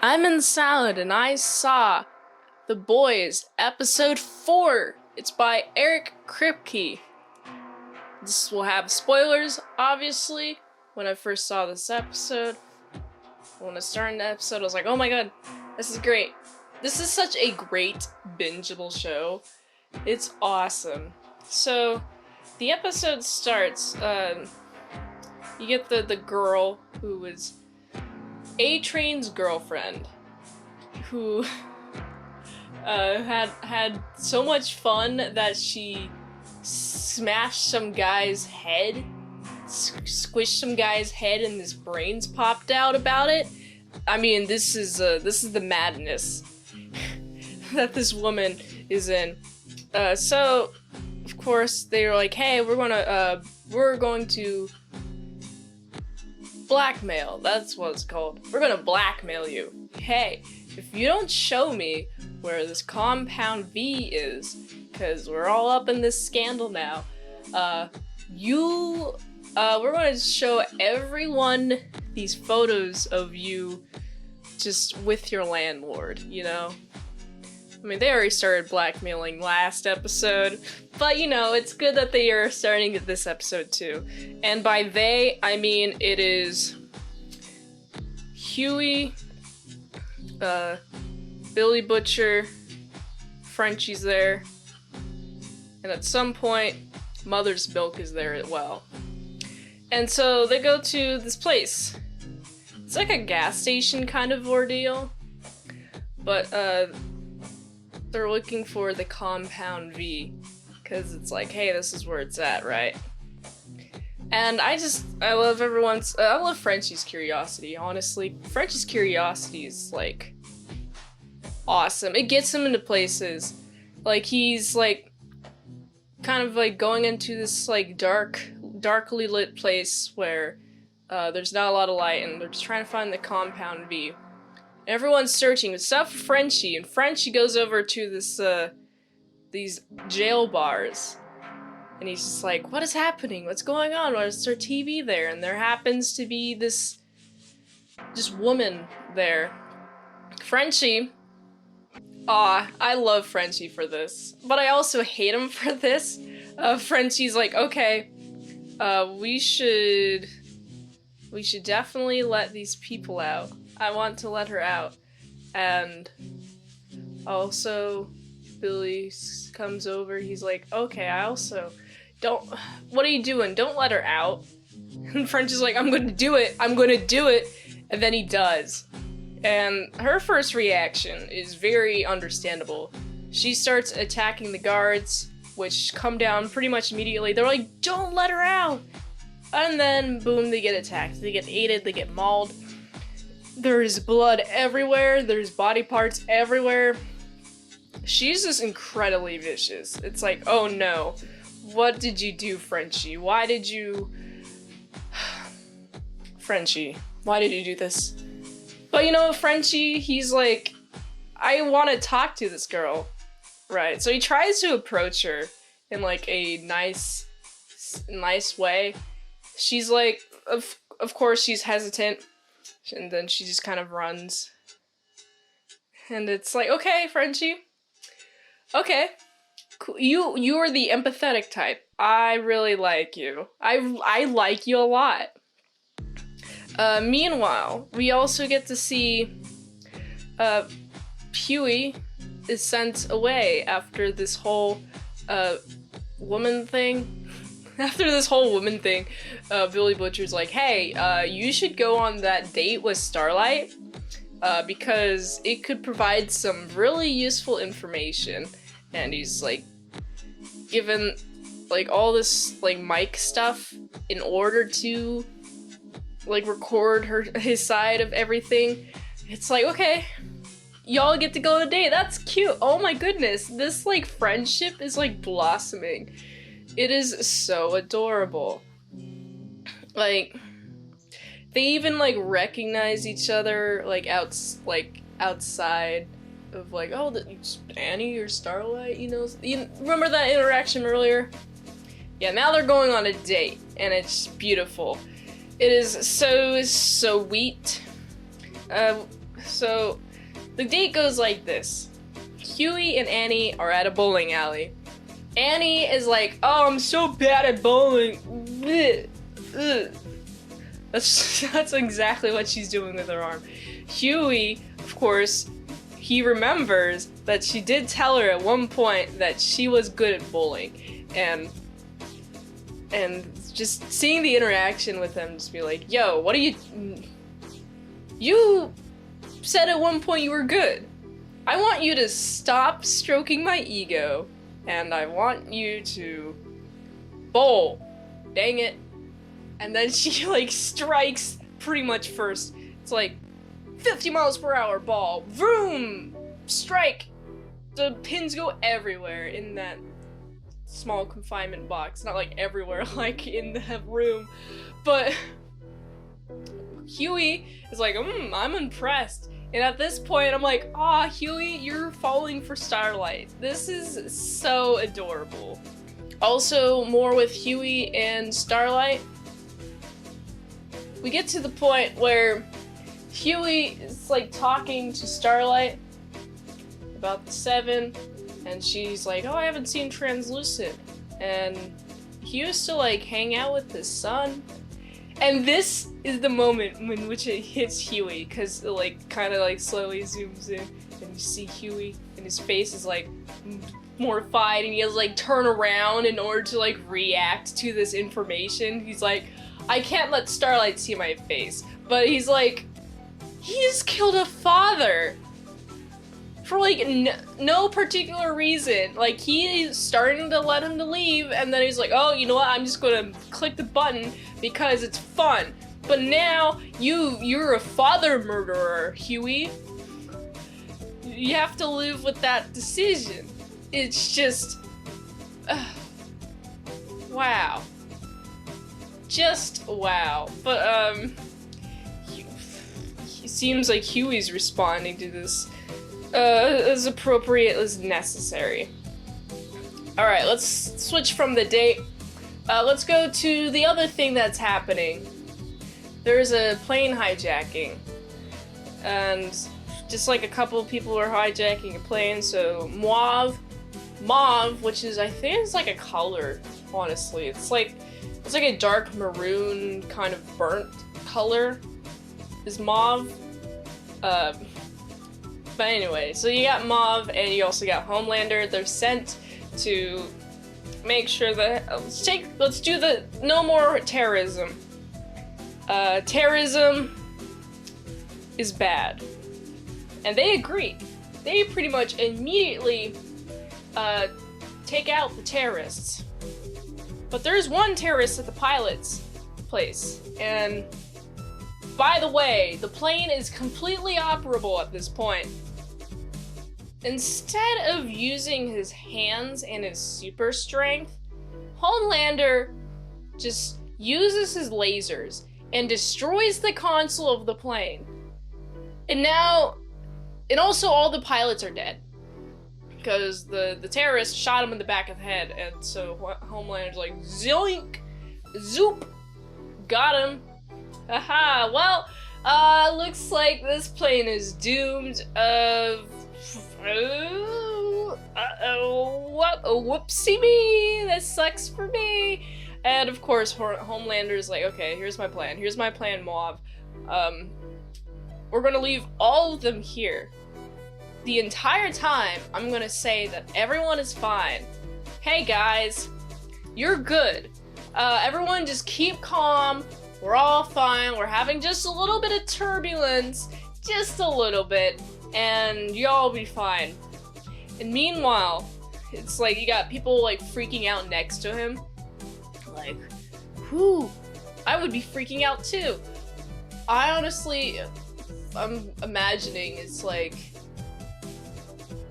I'm in salad and I saw The Boys, episode 4. It's by Eric Kripke. This will have spoilers, obviously. When I first saw this episode, when I started the episode, I was like, oh my god, this is great. This is such a great bingeable show. It's awesome. So, the episode starts, you get the girl who is A-Train's girlfriend, who had so much fun that she smashed some guy's head, squished some guy's head, and his brains popped out about it. I mean, this is the madness that this woman is in. So of course they were like, hey, we're going to blackmail. That's what it's called. We're gonna blackmail you. Hey, if you don't show me where this compound V is, because we're all up in this scandal now, we're gonna show everyone these photos of you just with your landlord, you know? I mean, they already started blackmailing last episode, but you know, it's good that they are starting this episode too. And by they, I mean it is Huey, Billy Butcher, Frenchie's there, and at some point, Mother's Milk is there as well. And so they go to this place. It's like a gas station kind of ordeal, but they're looking for the compound V, because it's like, hey, this is where it's at, right? And I love Frenchie's curiosity, honestly. Frenchie's curiosity is, like, awesome. It gets him into places. Like, he's, like, kind of, like, going into this, like, darkly lit place where there's not a lot of light, and they're just trying to find the compound V. Everyone's searching except for Frenchie, and Frenchie goes over to these jail bars, and he's just like, what is happening? What's going on? Why is there TV there? And there happens to be this woman there. Frenchie, I love Frenchie for this, but I also hate him for this. Frenchie's like, okay, we should definitely let these people out. I want to let her out. And also, Billy comes over, he's like, okay, what are you doing? Don't let her out. And French is like, I'm gonna do it. And then he does. And her first reaction is very understandable. She starts attacking the guards, which come down pretty much immediately. They're like, don't let her out! And then, boom, they get attacked. They get aided, they get mauled. There's blood everywhere, there's body parts everywhere. She's just incredibly vicious. It's like, oh no, what did you do, Frenchie? Frenchie, why did you do this? But you know, Frenchie, he's like, I want to talk to this girl, right? So he tries to approach her in like a nice way. She's like, of course she's hesitant. And then she just kind of runs. And it's like, okay, Frenchie. Okay. Cool. You are the empathetic type. I really like you. I like you a lot. Meanwhile, we also get to see Huey is sent away after this whole woman thing. After this whole woman thing, Billy Butcher's like, hey, you should go on that date with Starlight, because it could provide some really useful information. And he's like, given like all this like mic stuff in order to like record his side of everything. It's like, okay, y'all get to go on a date. That's cute. Oh my goodness, this like friendship is like blossoming. It is so adorable. Like, they even like recognize each other like outside of like, oh, Annie or Starlight, you know? You remember that interaction earlier? Yeah, now they're going on a date, and it's beautiful. It is so sweet. So the date goes like this. Huey and Annie are at a bowling alley. Annie is like, oh, I'm so bad at bowling. That's exactly what she's doing with her arm. Huey, of course, he remembers that she did tell her at one point that she was good at bowling. And just seeing the interaction with him, just be like, yo, what are you... You said at one point you were good. I want you to stop stroking my ego, and I want you to bowl. Dang it. And then she, like, strikes pretty much first. It's like, 50 miles per hour ball. Vroom! Strike! The pins go everywhere in that small confinement box. Not, like, everywhere, like, in the room. But Huey is like, I'm impressed. And at this point, I'm like, aw, Huey, you're falling for Starlight. This is so adorable. Also, more with Huey and Starlight. We get to the point where Huey is, like, talking to Starlight about the 7, and she's like, oh, I haven't seen Translucent. And he used to, like, hang out with his son. And this is the moment in which it hits Huey, because it, like, kind of, like, slowly zooms in, and you see Huey, and his face is, like, mortified, and he has to, like, turn around in order to, like, react to this information. He's like, I can't let Starlight see my face. But he's like, he's killed a father! For, like, no particular reason. Like, he's starting to let him to leave, and then he's like, oh, you know what, I'm just gonna click the button because it's fun. But now, you're a father murderer, Huey. You have to live with that decision. It's just... wow. Just wow. But, it seems like Huey's responding to this as appropriate as necessary. Alright, let's switch from the date. Let's go to the other thing that's happening. There's a plane hijacking. And just like a couple of people are hijacking a plane, so Mauve, which is, I think it's like a color, honestly. It's like a dark maroon kind of burnt color is Mauve. But anyway, so you got Mauve and you also got Homelander. They're sent to make sure that let's do the no more terrorism. Terrorism is bad. And they agree. They pretty much immediately take out the terrorists. But there's one terrorist at the pilot's place, and by the way, the plane is completely operable at this point. Instead of using his hands and his super strength, Homelander just uses his lasers and destroys the console of the plane. And also all the pilots are dead. Because the terrorist shot him in the back of the head, and so Homelander's like, zoink! Zoop! Got him! Aha! Well, looks like this plane is doomed. Whoopsie me! This sucks for me! And of course, Homelander's like, okay, here's my plan. Here's my plan, Mauve. We're gonna leave all of them here. The entire time, I'm gonna say that everyone is fine. Hey guys, you're good. Everyone just keep calm. We're all fine. We're having just a little bit of turbulence. Just a little bit. And y'all be fine. And meanwhile, it's like you got people like freaking out next to him. Like, whew, I would be freaking out too. I'm imagining it's like,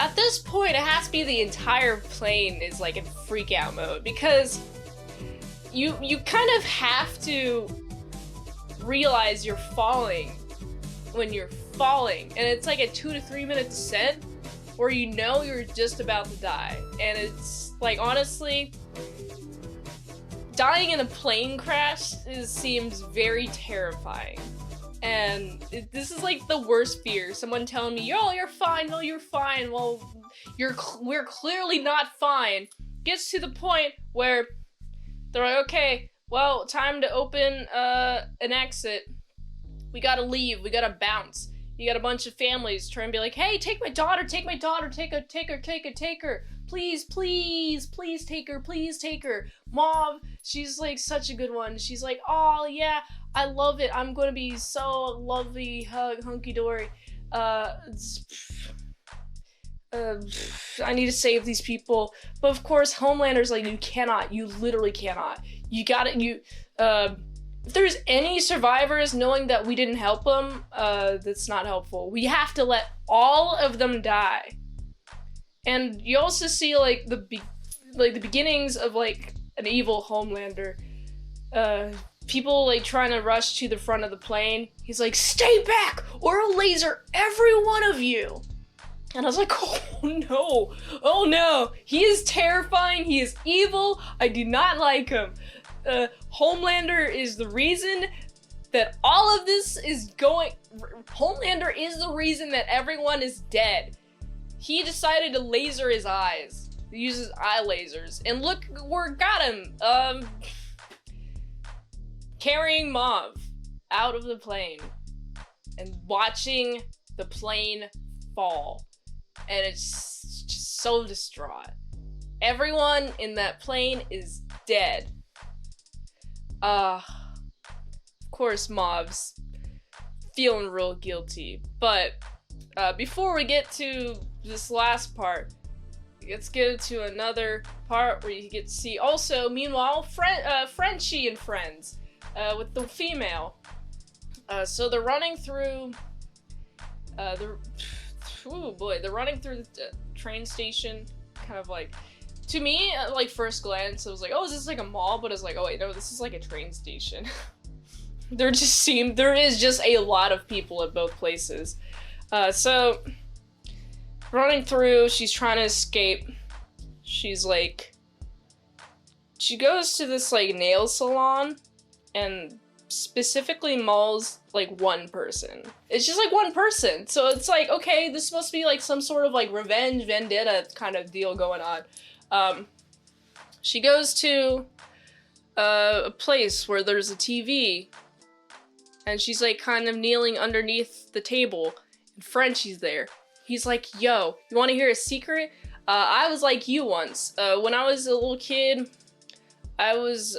at this point, it has to be the entire plane is like in freak out mode, because you kind of have to realize you're falling when you're falling, and it's like a 2 to 3 minute descent where you know you're just about to die, and it's like, honestly, dying in a plane crash seems very terrifying. And this is like the worst fear. Someone telling me, "Yo, you're fine. No, you're fine." Well, we're clearly not fine. Gets to the point where they're like, "Okay, well, time to open an exit. We gotta leave. We gotta bounce." You got a bunch of families trying to be like, "Hey, take my daughter, take my daughter, take her, please, please, please take her, please take her." Mom, she's like such a good one. She's like, "Oh yeah, I love it. I'm gonna be so lovely, hunky dory. I need to save these people." But of course, Homelander's like, you literally cannot. You gotta, if there's any survivors knowing that we didn't help them, that's not helpful. We have to let all of them die. And you also see like the beginnings of like an evil Homelander. People like trying to rush to the front of the plane. He's like, "Stay back or I'll laser every one of you." And I was like, oh no, he is terrifying, he is evil, I do not like him. Homelander is the reason that all of this is going. Homelander is the reason that everyone is dead. He decided to laser his eyes. He uses eye lasers. And look where it got him. Carrying Mauve out of the plane and watching the plane fall. And it's just so distraught. Everyone in that plane is dead. Of course, Mauve's feeling real guilty. But before we get to this last part, let's get to another part where you get to see also, meanwhile, Frenchie and friends with the female. So they're running through. They're running through the train station, kind of like. To me, at like first glance, I was like, "Oh, is this like a mall?" But I was like, "Oh wait, no, this is like a train station." There is just a lot of people at both places. So running through, she's trying to escape. She's like, she goes to this like nail salon, and specifically mauls like one person. It's just like one person. So it's like, okay, this must be like some sort of like revenge vendetta kind of deal going on. She goes to a place where there's a TV, and she's like kind of kneeling underneath the table, and Frenchie's there. He's like, "Yo, you want to hear a secret? I was like you once. When I was a little kid, I was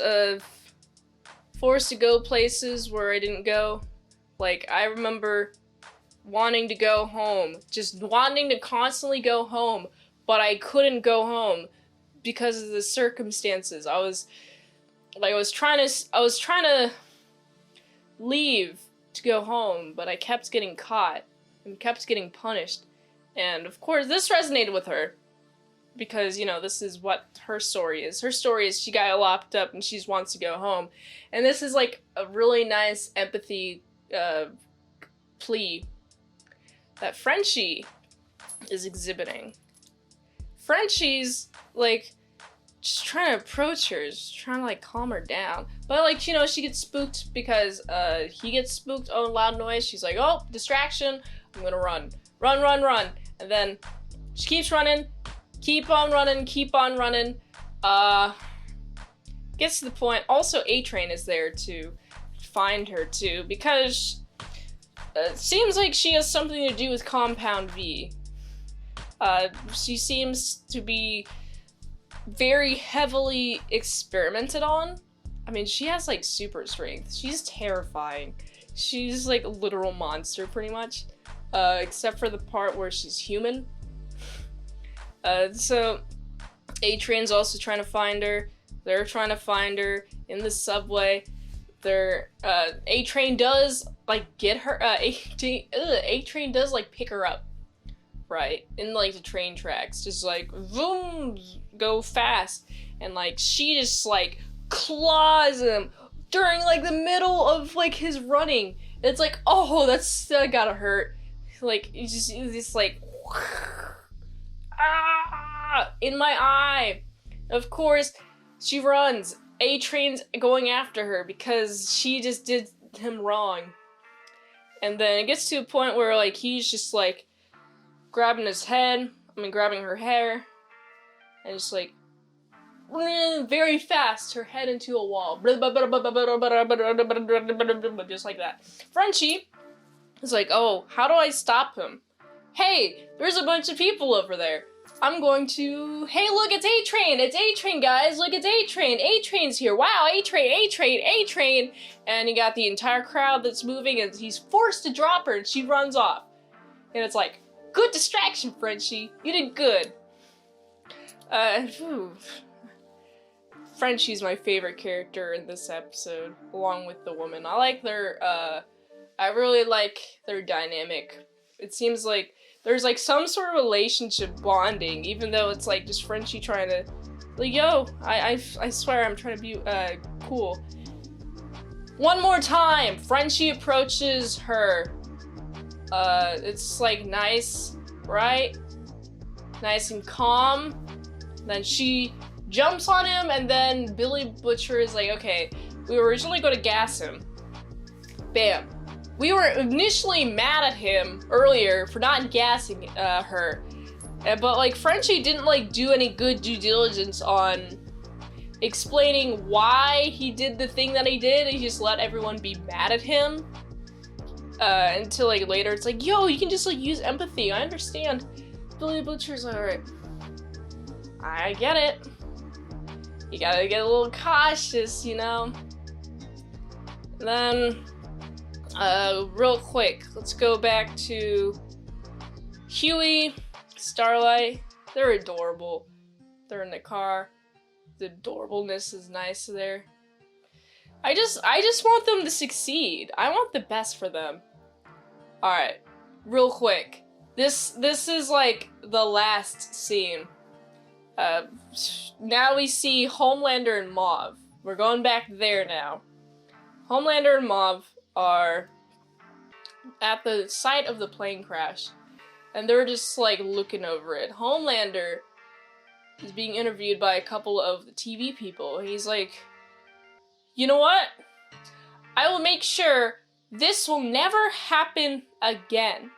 forced to go places where I didn't go. Like, I remember wanting to go home, just wanting to constantly go home, but I couldn't go home because of the circumstances. I was trying to leave to go home, but I kept getting caught and kept getting punished." And of course, this resonated with her because, you know, this is what her story is. Her story is she got locked up and she just wants to go home. And this is like a really nice empathy plea that Frenchie is exhibiting. Frenchie's like just trying to approach her, just trying to like calm her down. But like, you know, she gets spooked because he gets spooked. Oh, loud noise. She's like, "Oh, distraction. I'm gonna run. Run. And then she keeps running, keep on running. Gets to the point. Also, A-Train is there to find her too, because it seems like she has something to do with Compound V. She seems to be very heavily experimented on. I mean, she has like super strength. She's terrifying. She's like a literal monster pretty much. Except for the part where she's human. So A-Train's also trying to find her. They're trying to find her in the subway. A-Train does like get her. A-Train does like pick her up, right, in like the train tracks, just like boom, go fast, and like she just like claws him during like the middle of like his running. It's like, oh, that gotta hurt. Like it's just like in my eye. Of course, she runs. A-Train's going after her because she just did him wrong. And then it gets to a point where, like, he's just, like, grabbing her hair, and just, like, very fast, her head into a wall. Just like that. Frenchie is like, oh, how do I stop him? Hey, there's a bunch of people over there. I'm going to... Hey, look, it's A-Train! It's A-Train, guys! Look, it's A-Train! A-Train's here! Wow, A-Train! A-Train! A-Train! And you got the entire crowd that's moving, and he's forced to drop her, and she runs off. And it's like, good distraction, Frenchie! You did good! Frenchie's my favorite character in this episode, along with the woman. I really like their dynamic. It seems like there's like some sort of relationship bonding, even though it's like just Frenchie trying to, like, yo, I swear I'm trying to be cool. One more time, Frenchie approaches her. It's like nice, right? Nice and calm. Then she jumps on him, and then Billy Butcher is like, okay, we were originally going to gas him. Bam. We were initially mad at him earlier for not gassing her, but like Frenchie didn't like do any good due diligence on explaining why he did the thing that he did. He just let everyone be mad at him until like later it's like, yo, you can just like use empathy. I understand. Billy Butcher's like, alright, I get it. You gotta get a little cautious, you know? And then real quick, let's go back to Huey, Starlight. They're adorable. They're in the car. The adorableness is nice there. I just want them to succeed. I want the best for them. Alright, real quick. This is like the last scene. Now we see Homelander and Mauve. We're going back there now. Homelander and Mauve are at the site of the plane crash, and they're just like looking over it. Homelander is being interviewed by a couple of the TV people. He's like, you know what? I will make sure this will never happen again.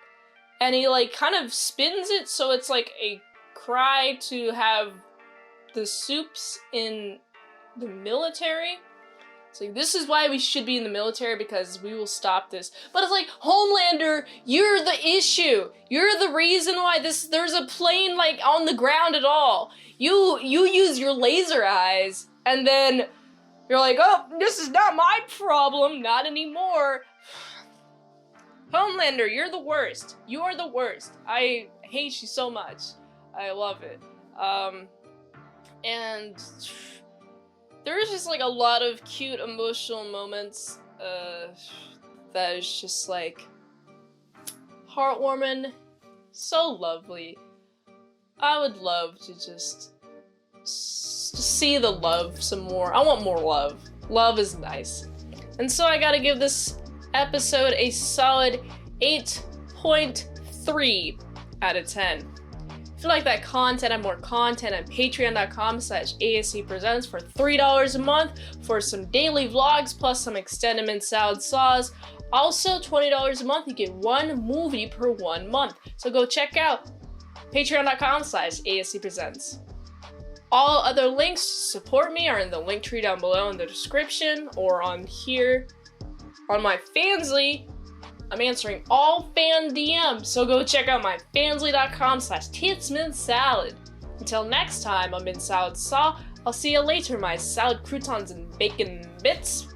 And he like kind of spins it so it's like a cry to have the soups in the military. It's like, this is why we should be in the military, because we will stop this. But it's like, Homelander, you're the issue. You're the reason why there's a plane like on the ground at all. You use your laser eyes, and then you're like, oh, this is not my problem, not anymore. Homelander, you're the worst. You are the worst. I hate you so much. I love it. And there's just like a lot of cute emotional moments that is just like heartwarming, so lovely. I would love to just see the love some more. I want more love. Love is nice. And so I gotta give this episode a solid 8.3 out of 10. If you like that content and more content on patreon.com/ASEpresents for $3 a month for some daily vlogs plus some extended mint salad saws. Also, $20 a month, you get one movie per 1 month. So go check out patreon.com/ASEpresents. All other links to support me are in the link tree down below in the description or on here on my Fansly. I'm answering all fan DMs, so go check out my fansly.com/itsmintsalad. Until next time, I'm Mint Salad Saw. I'll see you later, my salad croutons and bacon bits.